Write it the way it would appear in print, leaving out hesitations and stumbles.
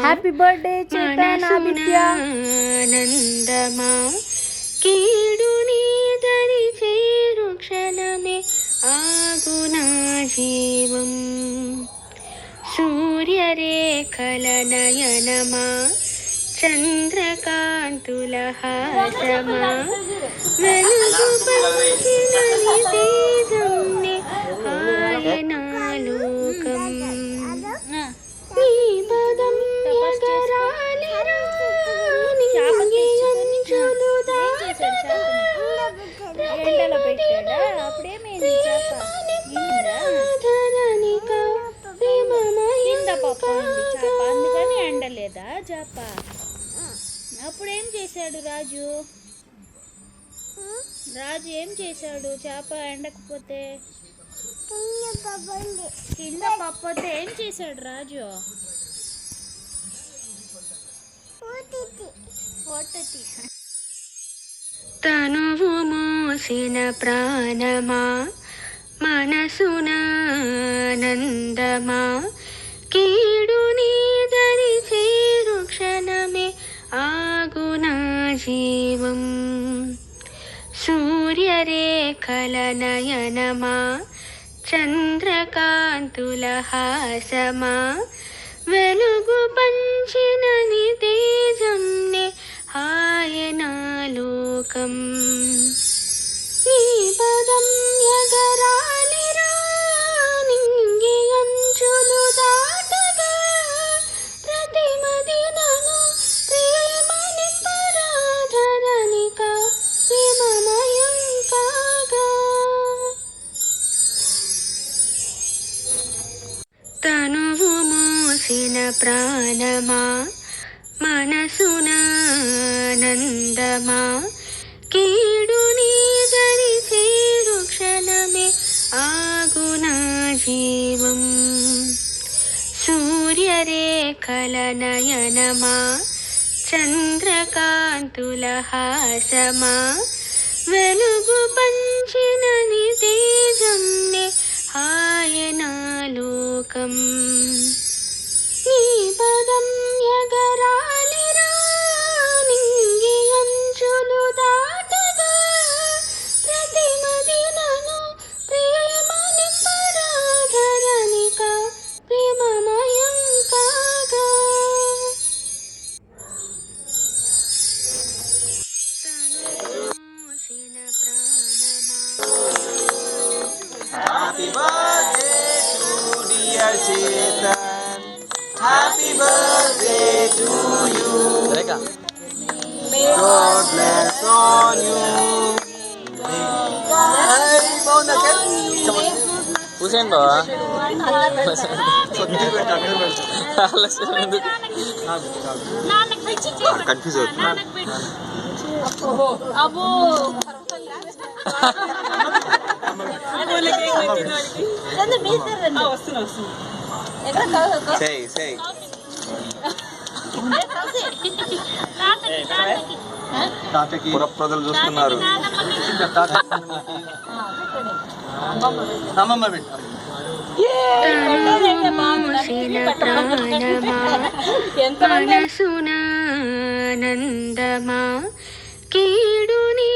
Happy birthday ఆనందమా కీడు నీ దరి చేరు క్షణమే ఆగునా జీవం సూర్యరేఖల నయనమా చంద్రకాంతుల హాసమా వెలుగు పంచిన తేజంనే ఆయనాలోకం నీ పదం ఎగరాలిరా నింగి అంచులు దాటగా ప్రేమనిపరాధరనిక అందుకని ఎండలేదా జాప అప్పుడేం చేశాడు రాజు ఏం చేశాడు చేప ఎండకపోతే కింద పప్పోతే ఏం చేశాడు రాజు తనువు మోసిన ప్రాణమా మనసున ఆనందమా కీడు నీ దరి చేరు క్షణమే ఆగునా జీవం సూర్యరేఖల నయనమా చంద్రకాంతుల హాసమా వెలుగు పంచిన నీ తేజంనే ఆయనాలోకం నీ పదం ఎగరాలిరా నింగి అంచులు దాటగా ప్రతిమదినను ప్రేమని పరాధరనిక ప్రేమమయం కాగా తనువు మోసిన ప్రాణమా మనసున ఆనందమా కీడు నీ దరి చేరు క్షణమే ఆగునా జీవం సూర్యరేఖల నయనమా చంద్రకాంతుల హాసమా వెలుగు పంచిన నీ తేజంనే ఆయనాలోకం నీ పదం ఎగరాలిరా నింగి అంచులు దాటగా ప్రతిమదినను ప్రేమని పరాధరనిక ప్రేమమయం కాగా తనుమోసిన ప్రాణమా Happy birthday to dear Chetan. Happy birthday to you. May God bless on you. Pusing bawa. Confused. అబ్బో Say. పురప్రజలు చూస్తున్నారు. మోసిన ప్రాణమా మనసున ఆనందమా కీడు నీ